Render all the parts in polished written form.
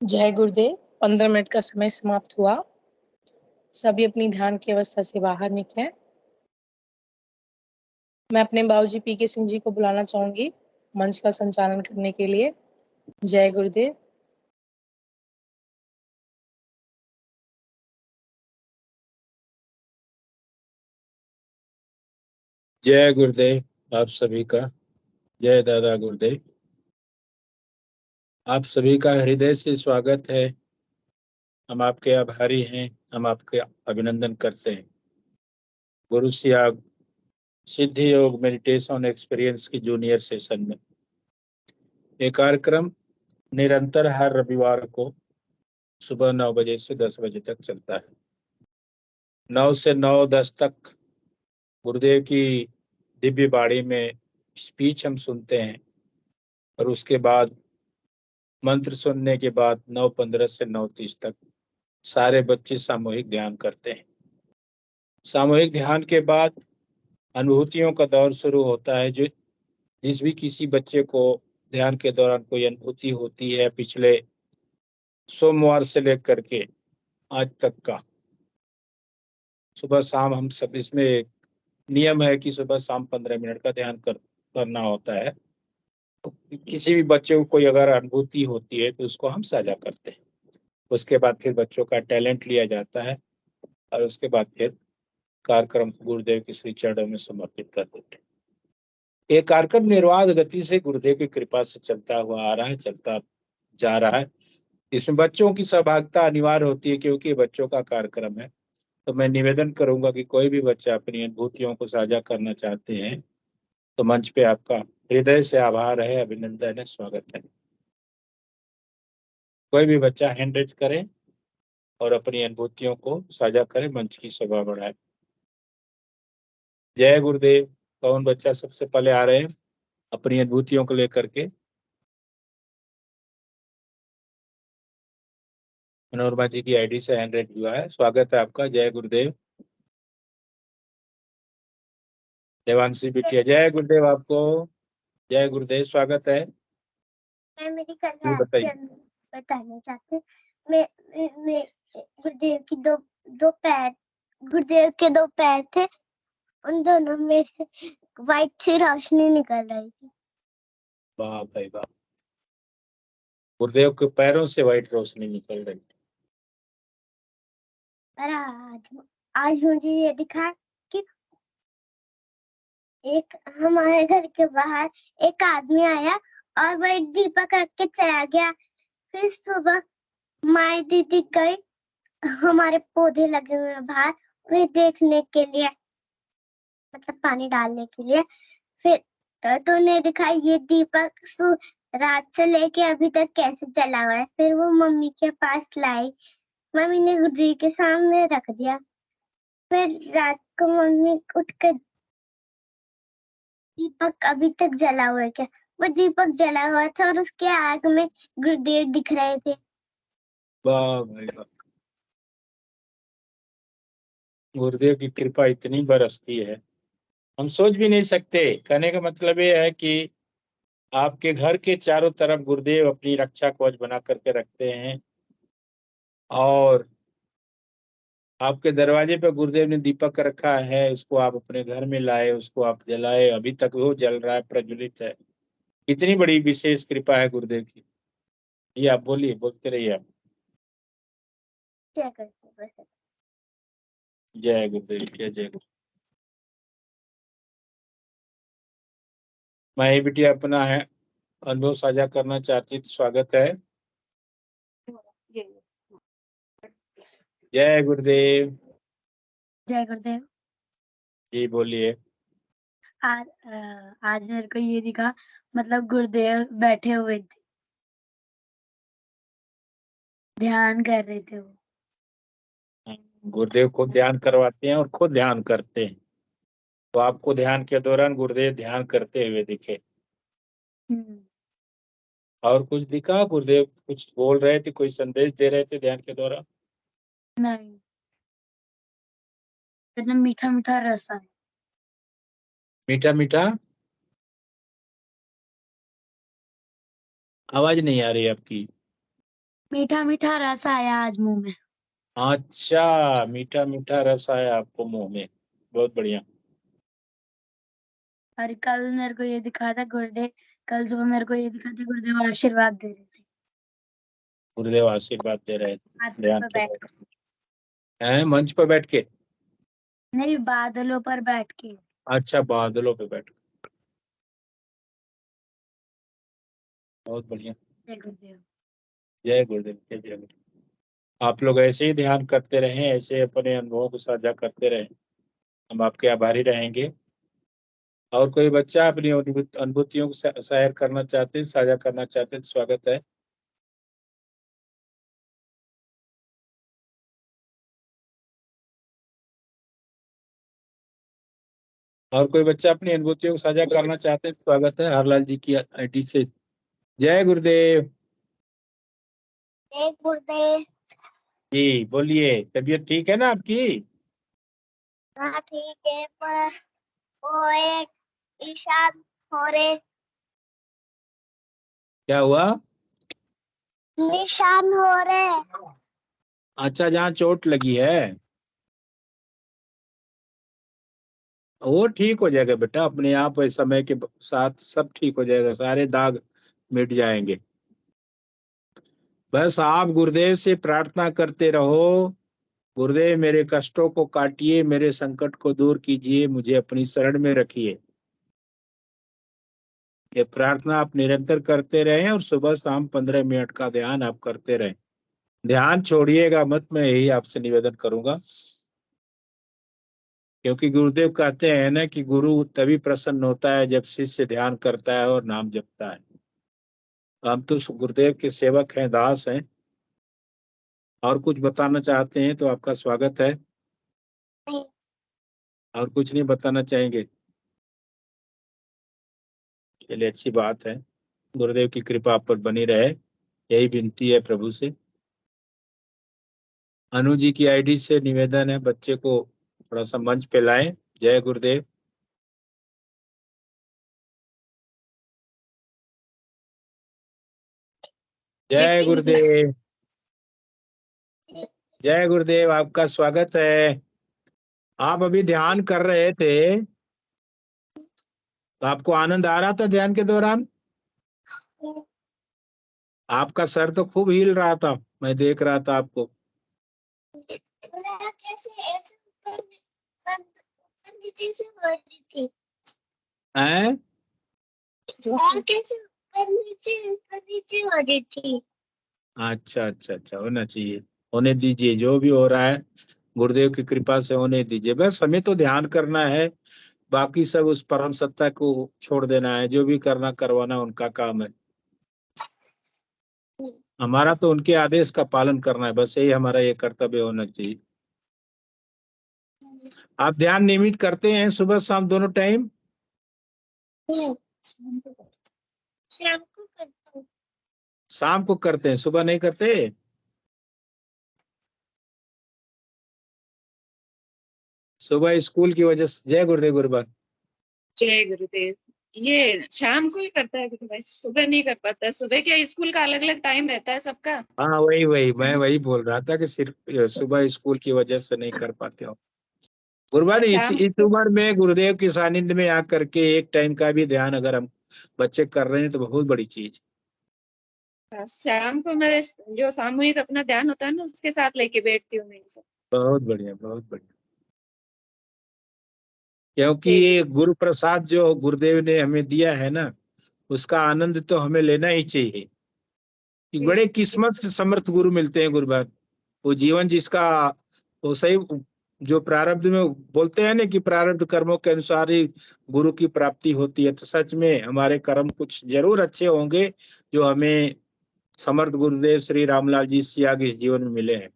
जय गुरुदेव। 15 मिनट का समय समाप्त हुआ। सभी अपनी ध्यान की अवस्था से बाहर निकले। मैं अपने बाबूजी पीके सिंह जी को बुलाना चाहूंगी मंच का संचालन करने के लिए। जय गुरुदेव। जय गुरुदेव। आप सभी का जय दादा गुरुदेव। आप सभी का हृदय से स्वागत है। हम आपके आभारी हैं, हम आपके अभिनंदन करते हैं। गुरु सियाग सिद्धि योग मेडिटेशन एक्सपीरियंस की जूनियर सेशन में ये कार्यक्रम निरंतर हर रविवार को सुबह 9 बजे से 10 बजे तक चलता है। 9 से 9:10 तक गुरुदेव की दिव्य बाणी में स्पीच हम सुनते हैं और उसके बाद मंत्र सुनने के बाद 9:15 से 9:30 तक सारे बच्चे सामूहिक ध्यान करते हैं। सामूहिक ध्यान के बाद अनुभूतियों का दौर शुरू होता है। जो जिस भी किसी बच्चे को ध्यान के दौरान कोई अनुभूति होती है, पिछले सोमवार से लेकर के आज तक का, सुबह शाम हम सब, इसमें एक नियम है कि सुबह शाम 15 मिनट का ध्यान करना होता है। तो किसी भी बच्चे को कोई अगर अनुभूति होती है तो उसको हम साझा करते हैं। उसके बाद फिर बच्चों का टैलेंट लिया जाता है और उसके बाद फिर कार्यक्रम गुरुदेव के श्री चरणों में समर्पित कर देते हैं। ये कार्यक्रम निर्वाध गति से गुरुदेव की कृपा से चलता हुआ आ रहा है, चलता जा रहा है। इसमें बच्चों की सहभागिता अनिवार्य होती है क्योंकि बच्चों का कार्यक्रम है। तो मैं निवेदन करूंगा कि कोई भी बच्चा अपनी अनुभूतियों को साझा करना चाहते हैं तो मंच पे आपका हृदय से आभार है, अभिनंदन है, स्वागत है। कोई भी बच्चा हैंड रेज करे और अपनी अनुभूतियों को साझा करे, मंच की शोभा बढ़ाए। जय गुरुदेव। कौन बच्चा सबसे पहले आ रहे हैं अपनी अनुभूतियों को लेकर के? मनोरमा जी की आईडी से हैंड रेज हुआ है, स्वागत है आपका। जय गुरुदेव। देवांशी बिटिया, जय गुरुदेव आपको। जय गुरुदेव, स्वागत है। मैं मेरी कला जी बताइए। बताना चाहती हूँ। मैं गुरुदेव की दो पैर, गुरुदेव के 2 पैर थे, उन दोनों में से व्हाइट सी रोशनी निकल रही थी। वाह भाई वाह, गुरुदेव के पैरों से व्हाइट रोशनी निकल रही। पर आज मुझे ये दिखा कि एक हमारे घर के बाहर एक आदमी आया और वो एक दीपक रख के चला गया। फिर सुबह माई दीदी गई हमारे पौधे लगे हुए हैं बाहर, उन्हें देखने के लिए, मतलब पानी डालने के लिए। फिर तो उन्हें दिखा ये दीपक रात से लेके अभी तक कैसे जला हुआ है। फिर वो मम्मी के पास लाई, मम्मी ने गुरुजी के सामने रख दिया। फिर रात को मम्मी उठकर, दीपक अभी तक जला हुआ है क्या? वो दीपक जला हुआ था और उसके आग में गुरुदेव दिख रहे थे। वाह भाई वाह, गुरुदेव की कृपा इतनी बरसती है, हम सोच भी नहीं सकते। कहने का मतलब ये है कि आपके घर के चारों तरफ गुरुदेव अपनी रक्षा कवच बना करके रखते हैं और आपके दरवाजे पे गुरुदेव ने दीपक रखा है, उसको आप अपने घर में लाए, उसको आप जलाए, अभी तक वो जल रहा है, प्रज्वलित है। इतनी बड़ी विशेष कृपा है गुरुदेव की। ये आप बोलिए, बोलते रहिए आप। क्या करते बस। जय गुरुदेव, जय जय गुरुदेव। मैं ये बिटिया अपना है अनुभव साझा करना चाहती, तो स्वागत है। जय गुरुदेव। जय गुरुदेव। जी बोलिए। आज मेरे को ये दिखा, मतलब गुरुदेव बैठे हुए थे, ध्यान कर रहे थे वो। गुरुदेव खुद ध्यान करवाते हैं और खुद ध्यान करते हैं। तो आपको ध्यान के दौरान गुरुदेव ध्यान करते हुए दिखे? और कुछ दिखा? गुरुदेव कुछ बोल रहे थे, कोई संदेश दे रहे थे ध्यान के दौरान? नहीं, इतना मीठा मीठा रस है। मीठा मीठा? आवाज नहीं आ रही आपकी। मीठा मीठा रस आया आज मुंह में। अच्छा, मीठा मीठा रस आया आपको मुंह में, बहुत बढ़िया। और कल मेरे को ये दिखा था गुरुदेव, कल सुबह मेरे को ये दिखा था गुरुदेव आशीर्वाद दे रहे थे गुरुदेव आशीर्वाद दे रहे थे हाथी ध्यान पर के बैठ बाद। कर। हैं, मंच पर बैठ के? नहीं, बादलों पर बैठ के। अच्छा, बादलों पे बैठ के, बहुत बढ़िया। जय गुरुदेव। जय गुरुदेव, जय गुरुदेव। आप लोग ऐसे ही ध्यान करते रहें, ऐसे अपने अनुभवों को साझा करते रहें, हम आपके आभारी रहेंगे। और कोई बच्चा अपनी अनुभूतियों को शेयर करना चाहते हैं, साझा करना चाहते हैं, तो स्वागत है। और कोई बच्चा अपनी अनुभूतियों को साझा करना चाहते हैं, स्वागत है हरलाल जी की आईडी से। जय गुरुदेव। जय गुरुदेव। जी बोलिए, तबीयत ठीक है ना आपकी? हाँ ठीक है, पर वो एक ईशान हो रहे, क्या हुआ? निशान हो रहे। अच्छा, जहाँ चोट लगी है वो ठीक हो जाएगा बेटा, अपने आप समय के साथ सब ठीक हो जाएगा, सारे दाग मिट जाएंगे। बस आप गुरुदेव से प्रार्थना करते रहो, गुरुदेव मेरे कष्टों को काटिए, मेरे संकट को दूर कीजिए, मुझे अपनी शरण में रखिए। ये प्रार्थना आप निरंतर करते रहें और सुबह शाम 15 मिनट का ध्यान आप करते रहें। ध्यान छोड़िएगा मत, मैं यही आपसे निवेदन करूंगा। क्योंकि गुरुदेव कहते हैं ना कि गुरु तभी प्रसन्न होता है जब शिष्य ध्यान करता है और नाम जपता है। हम तो गुरुदेव के सेवक हैं, दास हैं। और कुछ बताना चाहते हैं तो आपका स्वागत है। और कुछ नहीं बताना चाहेंगे? चलिए, अच्छी बात है। गुरुदेव की कृपा आप पर बनी रहे, यही विनती है प्रभु से। अनु जी की आईडी से निवेदन है, बच्चे को थोड़ा सा मंच पे लाएं। जय गुरुदेव। जय गुरुदेव। जय गुरुदेव, आपका स्वागत है। आप अभी ध्यान कर रहे थे तो आपको आनंद आ रहा था ध्यान के दौरान? आपका सर तो खूब हिल रहा था, मैं देख रहा था आपको। हैं? अच्छा अच्छा अच्छा, होना चाहिए, होने दीजिए, जो भी हो रहा है गुरुदेव की कृपा से होने दीजिए। बस हमें तो ध्यान करना है, बाकी सब उस परम सत्ता को छोड़ देना है, जो भी करना करवाना उनका काम है। हमारा तो उनके आदेश का पालन करना है, बस यही हमारा ये कर्तव्य होना चाहिए। आप ध्यान नियमित करते हैं सुबह शाम दोनों टाइम? शाम को करता हूँ। शाम को करते हैं, सुबह नहीं करते? सुबह स्कूल की वजह से। जय गुरुदेव गुरुबान। जय गुरुदेव। ये शाम को ही करता है गुरुदेव, सुबह नहीं कर पाता। सुबह क्या, स्कूल का अलग अलग टाइम रहता है सबका। हाँ वही वही, मैं वही बोल रहा था कि सिर्फ सुबह स्कूल की वजह से नहीं कर पाते हो। गुरुबान, शाम इस उम्र में गुरुदेव की सानिध्य में आकर के एक टाइम का भी ध्यान अगर हम बच्चे कर रहे हैं तो बहुत बड़ी चीज। शाम को मैं जो सामूहिक अपना ध्यान होता है ना, उसके साथ लेके बैठती हूँ मैं सब। बहुत बढ़िया, बहुत बढ़िया। क्योंकि जी ये गुरु प्रसाद जो गुरुदेव ने हमें दिया है ना, उसका आनंद तो हमें लेना ही चाहिए। कि जी बड़े किस्मत से समर्थ गुरु मिलते हैं गुरुबान। वो जीवन जिसका, वो सही, जो प्रारब्ध में बोलते हैं ना कि प्रारब्ध कर्मों के अनुसार ही गुरु की प्राप्ति होती है, तो सच में हमारे कर्म कुछ जरूर अच्छे होंगे जो हमें समर्थ गुरुदेव श्री रामलाल जी सियाग इस जीवन में मिले हैं।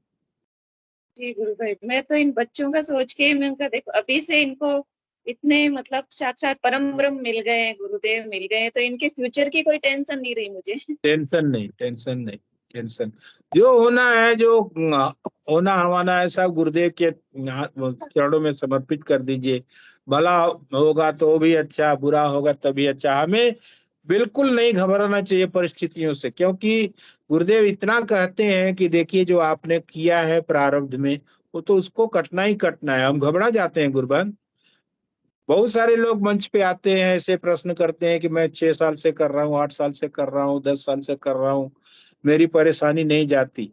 जी गुरुदेव, मैं तो इन बच्चों का सोच के मैं उनका देखो, अभी से इनको इतने मतलब साक्षात परम ब्रह्म मिल गए हैं, गुरुदेव मिल गए हैं, तो इनके फ्यूचर की कोई टेंशन नहीं रही मुझे। टेंशन नहीं, टेंशन नहीं, टेंशन। जो होना है, जो होना हवाना है, सब गुरुदेव के चरणों में समर्पित कर दीजिए। भला होगा तो भी अच्छा, बुरा होगा तभी अच्छा। हमें बिल्कुल नहीं घबराना चाहिए परिस्थितियों से, क्योंकि गुरुदेव इतना कहते हैं कि देखिए जो आपने किया है प्रारब्ध में, वो तो उसको कटना ही कटना है। हम घबरा जाते हैं गुरुबंद। बहुत सारे लोग मंच पे आते हैं, ऐसे प्रश्न करते हैं कि मैं 6 साल से कर रहा हूँ, 8 साल से कर रहा हूँ, 10 साल से कर रहा हूँ, मेरी परेशानी नहीं जाती।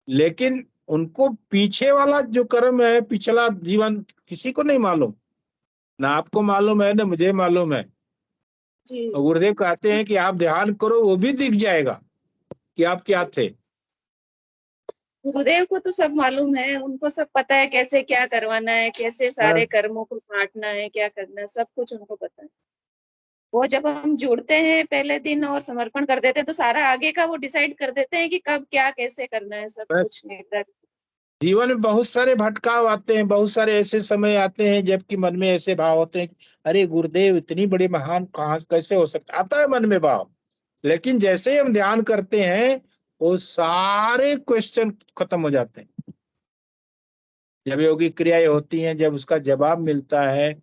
लेकिन उनको पीछे वाला जो कर्म है, पिछला जीवन किसी को नहीं मालूम, ना आपको मालूम है ना मुझे मालूम है। जी और गुरुदेव कहते हैं कि आप ध्यान करो, वो भी दिख जाएगा कि आप क्या थे। गुरुदेव को तो सब मालूम है, उनको सब पता है कैसे क्या करवाना है, कैसे सारे कर्मों को काटना है, क्या करना है, सब कुछ उनको पता है। वो जब हम जुड़ते हैं पहले दिन और समर्पण कर देते हैं तो सारा आगे का वो डिसाइड कर देते हैं कि कब क्या कैसे करना है, सब बस कुछ निर्धारित। जीवन में बहुत सारे भटकाव आते हैं, बहुत सारे ऐसे समय आते हैं जबकि मन में ऐसे भाव होते हैं कि अरे गुरुदेव इतनी बड़ी महान कहाँ कैसे हो सकता, आता है मन में भाव। लेकिन जैसे ही हम ध्यान करते हैं वो सारे क्वेश्चन खत्म हो जाते हैं। जब योगी क्रियाएं होती हैं, जब उसका जवाब मिलता है,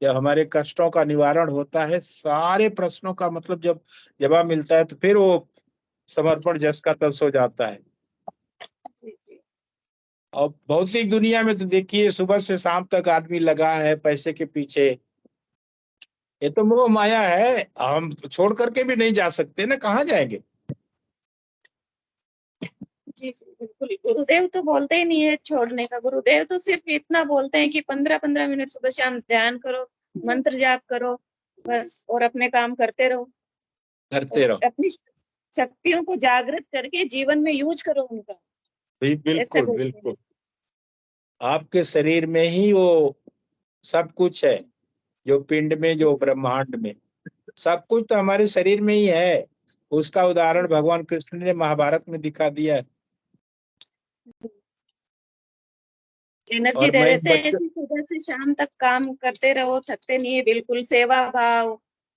जब हमारे कष्टों का निवारण होता है, सारे प्रश्नों का मतलब जब जवाब मिलता है, तो फिर वो समर्पण जस का तस हो जाता है। जी जी और भौतिक दुनिया में तो देखिए सुबह से शाम तक आदमी लगा है पैसे के पीछे। ये तो मोह माया है, हम छोड़ करके भी नहीं जा सकते ना, कहाँ जाएंगे। जी जी बिल्कुल। गुरुदेव तो बोलते ही नहीं है छोड़ने का। गुरुदेव तो सिर्फ इतना बोलते हैं कि 15-15 मिनट सुबह शाम ध्यान करो, मंत्र जाप करो, बस, और अपने काम करते रहो करते और रहो। अपनी शक्तियों को जागृत करके जीवन में यूज करो उनका, ऐसे बिल्कुल बोलते हैं। बिल्कुल। आपके शरीर में ही वो सब कुछ है, जो पिंड में, जो ब्रह्मांड में, सब कुछ तो हमारे शरीर में ही है। उसका उदाहरण भगवान कृष्ण ने महाभारत में दिखा दिया है। एनर्जी और दे मैं देते हैं, ऐसी सुबह से शाम तक काम करते रहो, थकते नहीं है बिल्कुल। सेवा भाव,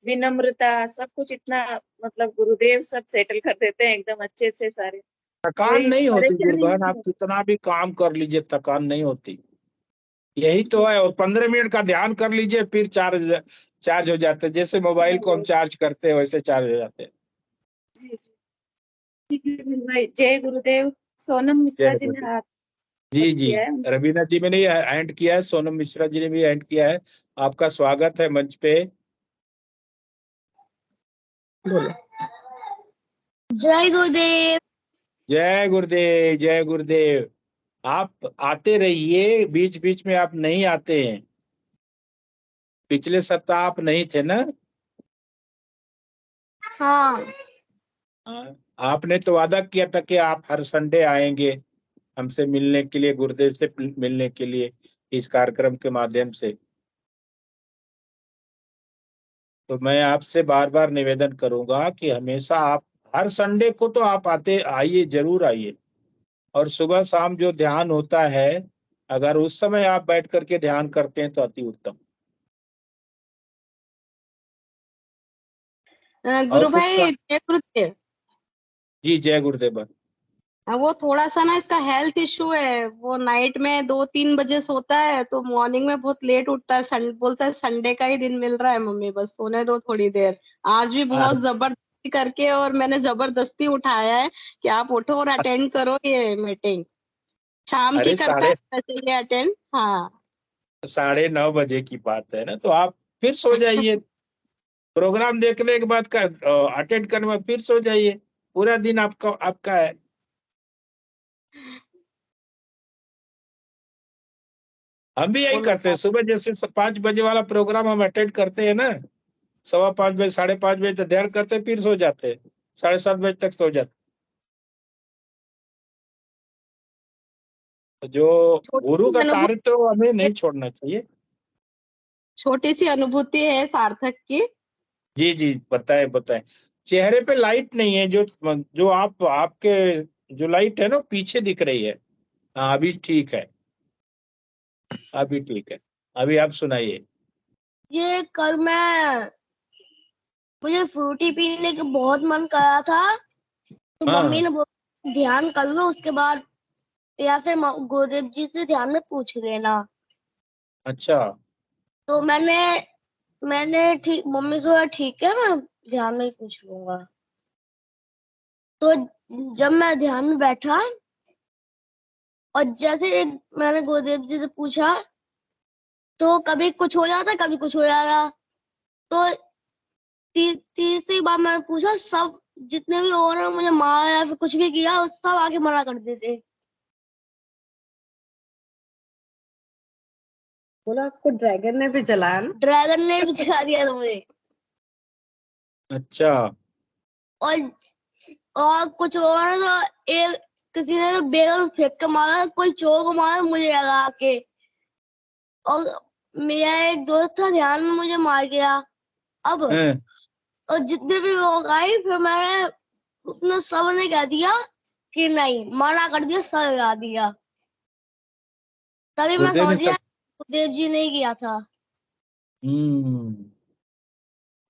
विनम्रता, सब कुछ इतना, मतलब गुरुदेव सब सेटल कर देते हैं एकदम अच्छे से सारे। थकान कोई नहीं होती परेशानी गुरुबहन, नहीं आप होती। कितना भी काम कर लीजिए थकान नहीं होती। यही तो है। और 15 मिनट का ध्यान कर लीजिए, फिर चार्ज चार्ज हो जाते हैं। जैसे मोबाइल को हम चार्ज करते हैं वैसे चार्ज हो जाते हैं। जी जी। ठीक है विपिन भाई, जय गुरुदेव। सोनम जय मिश्रा जी ने गुरुदेव। हाथ जी up जी, किया है। रवीना जी ने एंड किया है, सोनम मिश्रा जी ने भी एंड किया है। आपका स्वागत है मंच पे। बोलो। जय गुरुदेव। जय गुरुदेव, जय गुरुदेव। आप आते रहिए, बीच बीच में आप नहीं आते हैं। पिछले सप्ताह आप नहीं थे ना। हाँ। आपने तो वादा किया था कि आप हर संडे आएंगे हमसे मिलने के लिए, गुरुदेव से मिलने के लिए इस कार्यक्रम के माध्यम से। तो मैं आपसे बार बार निवेदन करूंगा कि हमेशा आप हर संडे को तो आप आते आइए, जरूर आइए। और सुबह शाम जो ध्यान होता है, अगर उस समय आप बैठ करके ध्यान करते हैं तो अति उत्तम। और गुरु कुछ का? भाई जय गुरुदेव। जी जय गुरुदेव। वो थोड़ा सा ना इसका हेल्थ इशू है। वो नाइट में 2-3 बजे सोता है तो मॉर्निंग में बहुत लेट उठता है। बोलता है संडे का ही दिन मिल रहा है मम्मी, बस सोने दो थोड़ी देर। आज भी बहुत जबरदस्ती करके, और मैंने जबरदस्ती उठाया है कि आप उठो और अटेंड करो ये मीटिंग। शाम की अरे करता है वैसे ये अटेंड। हाँ। 9:30 की बात है ना, तो आप फिर सो जाइए। प्रोग्राम देखने के बाद का अटेंड करने में फिर सो जाइए। पूरा दिन आपका आपका है। हम भी यही बोलो करते हैं, सुबह जैसे 5 बजे वाला प्रोग्राम हम अटेंड करते हैं ना, 5:15 5:30 तक ध्यान करते हैं, फिर सो जाते हैं, 7:30 तक सो जाते हैं। जो छोटी गुरु सी का कार्य अनुभूति, तो हमें नहीं छोड़ना चाहिए। छोटी सी अनुभूति है सार्थक की। जी जी, बताए बताए। चेहरे पे लाइट नहीं है, जो जो आपके जो लाइट है ना पीछे दिख रही है। हाँ अभी ठीक है, अभी ठीक है। अभी आप सुनाइए। ये कल मुझे फ्रूटी पीने का बहुत मन कर रहा था, तो मम्मी हाँ ने बोला ध्यान कर लो, उसके बाद या फिर गुरुदेव जी से ध्यान में पूछ लेना। अच्छा। तो मैंने मैंने ठीक, मम्मी से बोला ठीक है, मैं ध्यान में ही पूछ लूंगा। तो जब मैं ध्यान में बैठा और जैसे मैंने गुरुदेव जी से पूछा तो कभी कुछ हो जाता, कभी कुछ हो जाता। तो तीसरी बार मैंने पूछा, सब जितने भी हो रहे मुझे मारा या फिर कुछ भी किया, वो सब आगे मना कर देते। बोला आपको ड्रैगन ने भी जलाया ना? ड्रैगन ने भी जगा दिया था मुझे। अच्छा, और कुछ और तो एक किसी ने तो बेलन फेंक के मारा, कोई चोर को मारा मुझे लगा के। और मेरा एक दोस्त था, ध्यान में मुझे मार गया। अब हैं? और जितने भी लोग आए, फिर मैंने उतने सबने कह दिया कि नहीं, मना कर दिया, सब लगा दिया। तभी मैं गुरुदेव ने समझ गया सब। गुरुदेव जी ने किया था।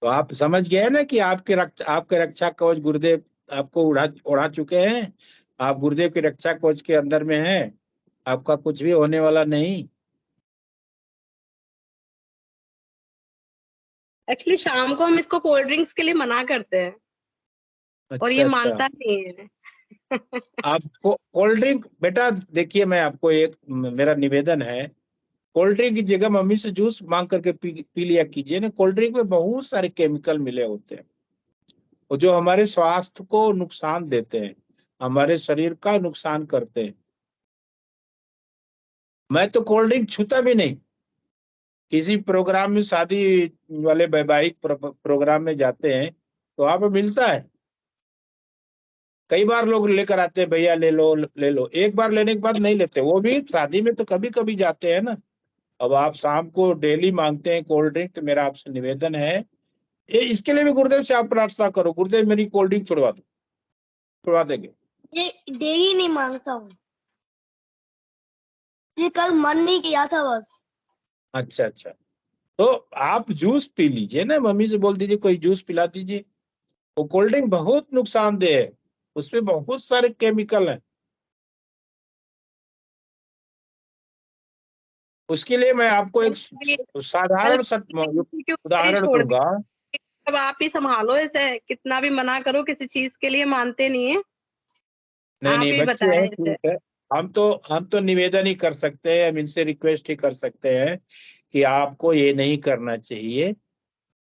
तो आप समझ गए ना कि आपके रक्षा कवच गुरुदेव आपको उड़ा चुके हैं। आप गुरुदेव के रक्षा कवच के अंदर में हैं। आपका कुछ भी होने वाला नहीं। एक्चुअली शाम को हम इसको कोल्ड ड्रिंक्स के लिए मना करते हैं और ये अच्छा अच्छा। मानता नहीं है। आप कोल्ड ड्रिंक बेटा, देखिए मैं आपको एक मेरा निवेदन है, कोल्ड ड्रिंक की जगह मम्मी से जूस मांग करके पी लिया कीजिए ना। कोल्ड ड्रिंक में बहुत सारे केमिकल मिले होते हैं और जो हमारे स्वास्थ्य को नुकसान देते हैं, हमारे शरीर का नुकसान करते हैं। मैं तो कोल्ड ड्रिंक छूता भी नहीं। किसी प्रोग्राम में, शादी वाले वैवाहिक प्रोग्राम में जाते हैं तो वहां पर मिलता है। कई बार लोग लेकर आते हैं, भैया ले लो ले लो। एक बार लेने के बाद नहीं लेते, वो भी शादी में तो कभी कभी जाते हैं ना। अब आप शाम को डेली मांगते हैं कोल्ड ड्रिंक, तो मेरा आपसे निवेदन है, ये इसके लिए भी गुरुदेव से आप प्रार्थना करो, गुरुदेव मेरी कोल्ड ड्रिंक छुड़वा दो। छुड़वा देंगे। ये डेली नहीं मांगता हूँ, ये कल मन नहीं किया था बस। अच्छा अच्छा। तो आप जूस पी लीजिए ना, मम्मी से बोल दीजिए कोई जूस पिला दीजिए। वो कोल्ड ड्रिंक बहुत नुकसानदेह है, उसमें बहुत सारे केमिकल हैं। उसके लिए मैं आपको एक कल साधारण के ऊपर ही उदाहरण छोड़ दी। दूंगा। अब आप ही संभालो इसे, कितना भी मना करो किसी चीज के लिए मानते नहीं है। नहीं आप नहीं, ही बच्चे बताएं हैं, इसे। ठीक है। हम तो निवेदन ही कर सकते हैं, हम इनसे रिक्वेस्ट ही कर सकते हैं कि आपको ये नहीं करना चाहिए।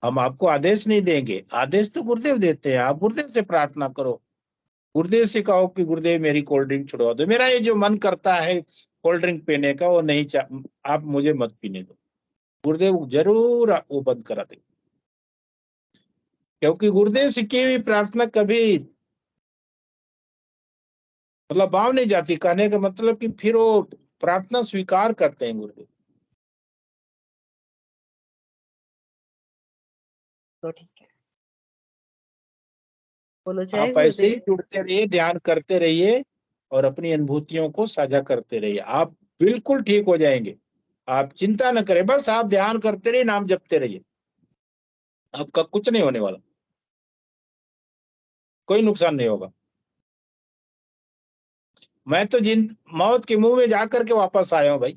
हम आपको आदेश नहीं देंगे, आदेश तो गुरुदेव देते हैं। आप गुरुदेव से प्रार्थना करो, गुरुदेव से कहो कि गुरुदेव मेरी कोल्ड ड्रिंक छुड़वा दो, मेरा ये जो मन करता है कोल्ड ड्रिंक पीने का, वो नहीं आप मुझे मत पीने दो। गुरुदेव जरूर वो बंद करा देंगे, क्योंकि गुरुदेव से की हुई प्रार्थना कभी मतलब भाव नहीं जाती। कहने का मतलब कि फिर वो प्रार्थना स्वीकार करते हैं गुरुदेव। तो ठीक है, बोलो जय आप ऐसे ही गुरुदेव। जुड़ते रहिए, ध्यान करते रहिए और अपनी अनुभूतियों को साझा करते रहिए, आप बिल्कुल ठीक हो जाएंगे। आप चिंता न करें, बस आप ध्यान करते रहिए, नाम जपते रहिए, आपका कुछ नहीं होने वाला, कोई नुकसान नहीं होगा। मैं तो जिन मौत के मुंह में जाकर के वापस आया हूं भाई।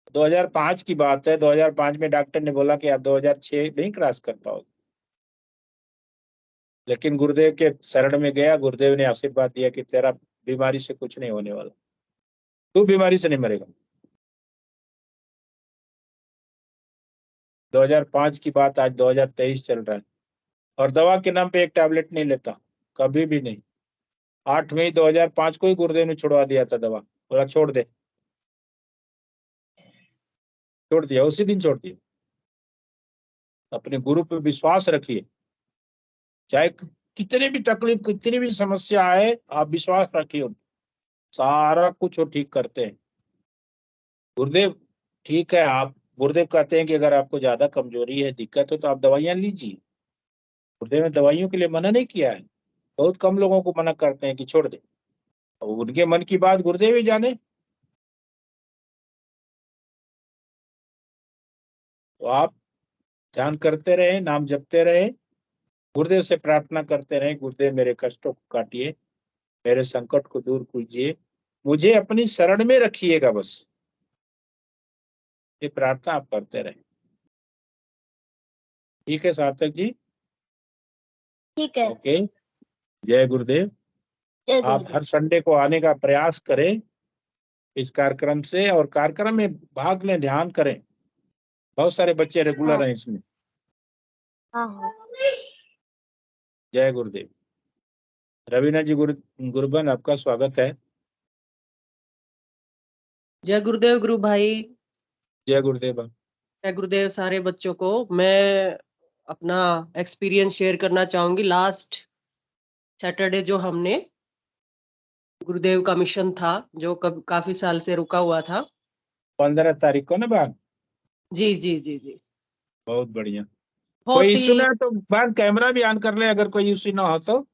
दो 2005 की बात है, 2005 में डॉक्टर ने बोला कि आप 2006 नहीं क्रॉस कर पाओगे, लेकिन गुरुदेव के शरण में गया, गुरुदेव ने आशीर्वाद दिया कि तेरा बीमारी से कुछ नहीं होने वाला, तू बीमारी से नहीं मरेगा। 2005 की बात, आज 2023 चल रहा है और दवा के नाम पे एक टैबलेट नहीं लेता, कभी भी नहीं। 8 मई 2005 को ही गुरुदेव ने छुड़वा दिया था दवा, बोला छोड़ दे, छोड़ दिया, उसी दिन छोड़ दिया। अपने गुरु पे विश्वास रखिए, चाहे कितनी भी तकलीफ, कितनी भी समस्या आए, आप विश्वास रखिए, सारा कुछ वो ठीक करते हैं गुरुदेव। ठीक है, आप गुरुदेव कहते हैं कि अगर आपको ज्यादा कमजोरी है, दिक्कत हो, तो आप दवाइयां लीजिए। गुरुदेव ने दवाइयों के लिए मना नहीं किया है, बहुत कम लोगों को मना करते हैं कि छोड़ दे। अब उनके मन की बात गुरुदेव ही जाने। तो आप ध्यान करते रहे, नाम जपते रहे, गुरुदेव से प्रार्थना करते रहे, गुरुदेव मेरे कष्टों को काटिए, मेरे संकट को दूर कीजिए, मुझे अपनी शरण में रखिएगा बस। ये प्रार्थना आप करते रहे। ठीक है सार्थक जी? ठीक है। ओके, जय गुरुदेव। जय आप गुरुदेव। हर संडे को आने का प्रयास करें इस कार्यक्रम से, और कार्यक्रम में भाग लें, ध्यान करें। बहुत सारे बच्चे रेगुलर हैं इसमें। हाँ हाँ। जय गुरुदेव। रवीना जी गुरुबन, आपका स्वागत है। जय गुरुदेव गुरु भाई। जय गुरुदेव। जय गुरुदेव सारे बच्चों को। मैं अपना एक्सपीरियंस शेयर करना चाहूंगी। लास्ट सैटरडे जो हमने गुरुदेव का मिशन था, जो काफी साल से रुका हुआ था। 15 तारीख को ना बात? जी जी जी जी। बहुत बढ़िया। बहुत कोई इशू ही। ना है तो बात कैमरा भी ऑन कर ले, अगर कोई इशू ना हो तो।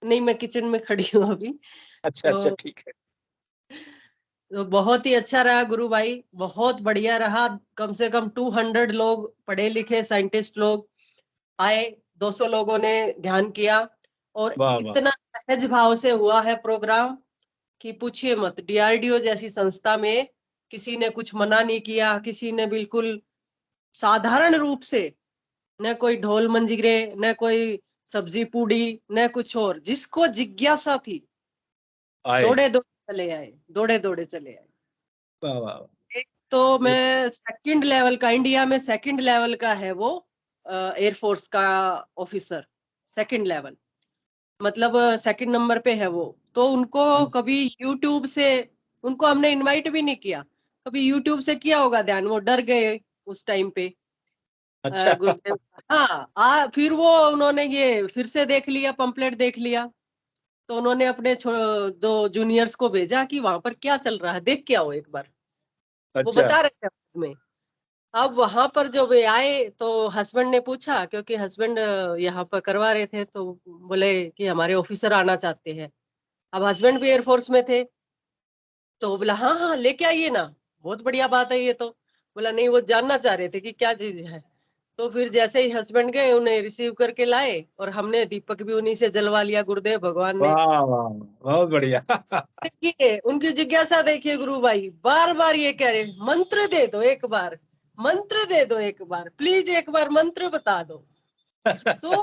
नहीं, मैं किचन में खड़ी हूँ अभी। अच्छा अच्छा, तो, ठीक है। तो बहुत ही अच्छा रहा गुरु भाई, बहुत बढ़िया रहा। कम से कम 200 लोग, पढ़े लिखे साइंटिस्ट लोग आए। 200 लोगों ने ध्यान किया, और वाह वाह। इतना सहज भाव से हुआ है प्रोग्राम कि पूछिए मत। डीआरडीओ जैसी संस्था में किसी ने कुछ मना नहीं किया, किसी ने बिल्कुल साधारण रूप से, न कोई ढोल मंजीरे, न कोई सब्जी पूड़ी, न कुछ और। जिसको जिज्ञासा थी आए। दौड़े दौड़े चले आए, दौड़े दौड़े चले आए। वाह वाह। एक तो मैं सेकंड लेवल का, इंडिया में सेकंड लेवल का है वो, एयरफोर्स का ऑफिसर। सेकंड लेवल मतलब सेकंड नंबर पे है वो। तो उनको कभी यूट्यूब से, उनको हमने इनवाइट भी नहीं किया। कभी यूट्यूब से किया होगा ध्यान, वो डर गए उस टाइम पे। अच्छा। गुरुदेव, हाँ, फिर वो उन्होंने ये फिर से देख लिया, पंपलेट देख लिया। तो उन्होंने अपने दो जूनियर्स को भेजा कि वहां पर क्या चल रहा है, देख के आओ एक बार। वो अच्छा। बता रहे थे में। अब वहां पर जो वे आए तो हस्बैंड ने पूछा, क्योंकि हस्बैंड यहाँ पर करवा रहे थे, तो बोले कि हमारे ऑफिसर आना चाहते हैं। अब हस्बैंड भी एयरफोर्स में थे, तो वो बोला हाँ हाँ लेके आइए ना, बहुत बढ़िया बात है ये तो। बोला नहीं, वो जानना चाह रहे थे कि क्या चीज है। तो फिर जैसे ही हस्बैंड गए, उन्हें रिसीव करके लाए, और हमने दीपक भी उन्हीं से जलवा लिया, गुरुदेव भगवान ने। वाह वाह, बहुत बढ़िया। देखिए उनकी जिज्ञासा, देखिए गुरु भाई बार बार ये कह रहे, मंत्र दे दो एक बार, मंत्र दे दो एक बार, प्लीज एक बार मंत्र बता दो। तो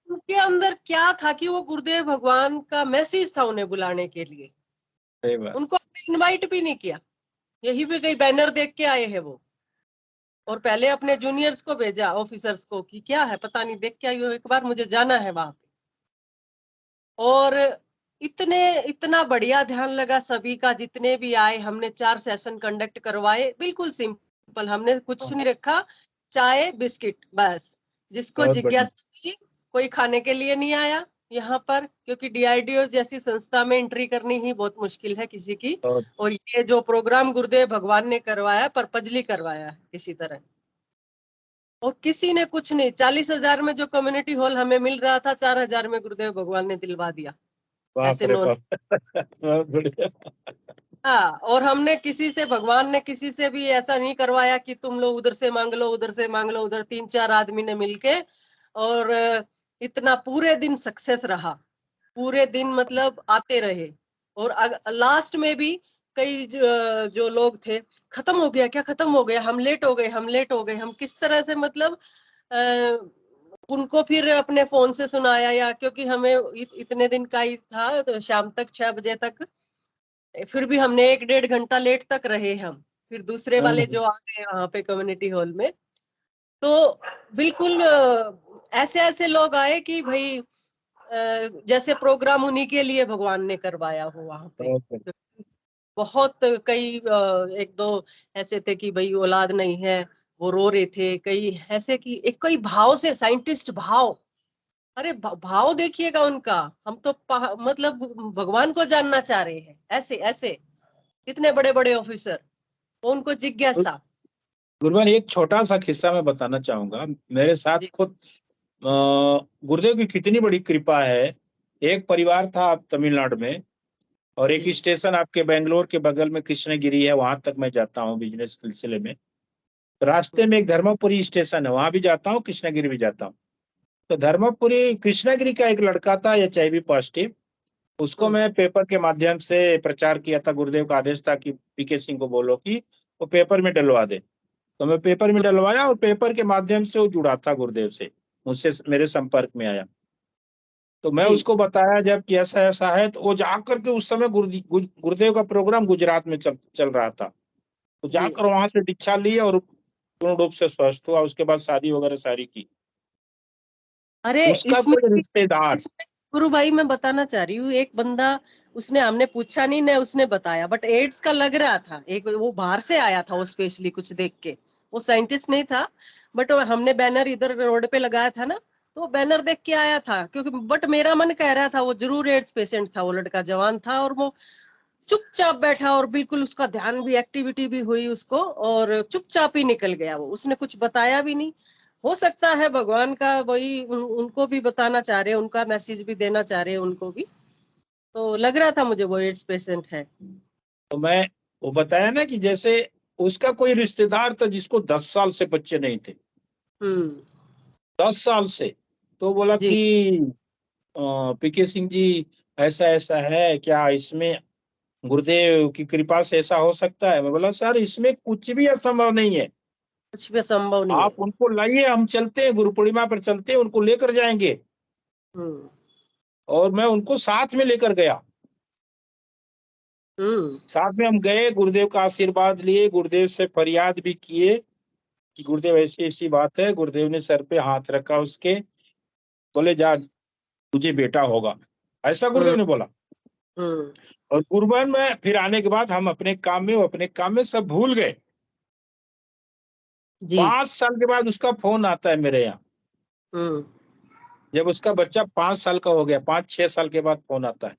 उनके अंदर क्या था कि वो गुरुदेव भगवान का मैसेज था उन्हें बुलाने के लिए। सही बात। उनको इनवाइट भी नहीं किया, यही भी कई बैनर देख के आए हैं वो। और पहले अपने जूनियर्स को भेजा, ऑफिसर्स को, कि क्या है पता नहीं, देख के आइयो एक बार, मुझे जाना है वहां पे। और इतना बढ़िया ध्यान लगा सभी का, जितने भी आए। हमने 4 सेशन कंडक्ट करवाए, बिल्कुल सिंपल, हमने कुछ नहीं रखा। चाय बिस्किट बस। जिसको बहुत बढ़िया। जिज्ञासा थी, कोई खाने के लिए नहीं आया यहाँ पर, क्योंकि डीआरडीओ जैसी संस्था में एंट्री करनी ही बहुत मुश्किल है किसी की। बहुत और ये जो प्रोग्राम गुरुदेव भगवान ने करवाया, पर्पजली करवाया है किसी तरह। और किसी ने कुछ नहीं, 40,000 में जो कम्युनिटी हॉल हमें मिल रहा था, 4,000 में गुरुदेव भगवान ने दिलवा दिया। बाप ऐसे रे नॉन। बाप। बहुत बढ़िया। हाँ, और हमने किसी से, भगवान ने किसी से भी ऐसा नहीं करवाया कि तुम लोग उधर से मांग लो, उधर से मांग लो। उधर 3-4 आदमी ने मिलके, और इतना पूरे दिन सक्सेस रहा। पूरे दिन मतलब आते रहे। और लास्ट में भी कई जो लोग थे, खत्म हो गया क्या, खत्म हो गया, हम लेट हो गए, हम लेट हो गए। हम किस तरह से मतलब उनको फिर अपने फोन से सुनाया, या क्योंकि हमें इतने दिन का ही था, तो शाम तक 6 बजे तक, फिर भी हमने 1-1.5 घंटा लेट तक रहे हम। फिर दूसरे वाले जो आ गए वहां पे कम्युनिटी हॉल में, तो बिल्कुल ऐसे ऐसे लोग आए कि भाई जैसे प्रोग्राम उन्हीं के लिए भगवान ने करवाया हो वहां पे। बहुत बढ़िया। बहुत कई 1-2 ऐसे थे कि भाई औलाद नहीं है, वो रो रहे थे। कई ऐसे कि एक कई भाव से, साइंटिस्ट भाव, अरे भाव देखिएगा उनका। हम तो मतलब भगवान को जानना चाह रहे हैं, ऐसे ऐसे इतने बड़े बड़े ऑफिसर, उनको जिज्ञासा। गुरुवान, एक छोटा सा किस्सा मैं बताना चाहूंगा। मेरे साथ जी खुद गुरुदेव की कितनी बड़ी कृपा है। एक परिवार था तमिलनाडु में, और एक जी स्टेशन आपके बेंगलोर के बगल में कृष्णगिरी है, वहां तक मैं जाता हूँ बिजनेस सिलसिले में। रास्ते में एक धर्मपुरी स्टेशन है, वहां भी जाता हूँ, कृष्णगिरी भी जाता हूँ। तो धर्मपुरी कृष्णगिरी का एक लड़का था एचआईवी पॉजिटिव। उसको मैं पेपर के माध्यम से प्रचार किया था, गुरुदेव का आदेश था कि पीके सिंह को बोलो कि वो पेपर में डलवा दे। तो मैं पेपर में डलवाया और पेपर के माध्यम से वो जुड़ा था गुरुदेव से, मुझसे मेरे संपर्क में आया। तो मैं जी। उसको बताया जब कि ऐसा ऐसा है, तो वो जाकर के उस समय गुरुदेव का प्रोग्राम गुजरात में चल रहा था, तो जी। जाकर वहां से दीक्षा ली और पूर्ण रूप से स्वस्थ हुआ। उसके बाद शादी वगैरह सारी की। अरे उसका इसमें कोई रिश्तेदार, इसमें गुरु भाई मैं बताना चाह रही हूँ, एक बंदा उसने, हमने पूछा नहीं ना, उसने बताया, बट एड्स का लग रहा था। एक वो बाहर से आया था, वो स्पेशली कुछ देख के, वो साइंटिस्ट नहीं था, बट हमने बैनर इधर रोड पे लगाया था ना, तो बैनर देख के आया था। क्योंकि बट मेरा मन कह रहा था वो जरूर एड्स पेशेंट था। वो लड़का जवान था और वो चुपचाप बैठा और बिल्कुल उसका ध्यान भी, एक्टिविटी भी हुई उसको, और चुपचाप ही निकल गया वो, उसने कुछ बताया भी नहीं। हो सकता है भगवान का वही उनको भी बताना चाह रहे हैं, उनका मैसेज भी देना चाह रहे हैं उनको भी। तो लग रहा था मुझे वो एड्स पेशेंट है। तो मैं वो बताया ना कि जैसे उसका कोई रिश्तेदार था जिसको 10 साल से बच्चे नहीं थे, 10 साल से। तो बोला जी। कि पीके सिंह जी ऐसा ऐसा है क्या, इसमें गुरुदेव की कृपा से ऐसा हो सकता है? मैं बोला सर इसमें कुछ भी असंभव नहीं है, कुछ भी संभव नहीं आप है। उनको लाइए, हम चलते हैं, गुरु पूर्णिमा पर चलते हैं, उनको लेकर जाएंगे। हम्म। और मैं उनको साथ में लेकर गया। हम्म। साथ में हम गए, गुरुदेव का आशीर्वाद लिए, गुरुदेव से फरियाद भी किए कि गुरुदेव ऐसी ऐसी बात है। गुरुदेव ने सर पे हाथ रखा उसके, बोले जा तुझे बेटा होगा, ऐसा गुरुदेव हम्म। ने बोला। हम्म। और गुरुवन में फिर आने के बाद हम अपने काम में, वो अपने काम में सब भूल गए। जी। 5 साल के बाद उसका फोन आता है मेरे यहाँ। हम्म। जब उसका बच्चा 5 साल का हो गया, 5-6 साल के बाद फोन आता है।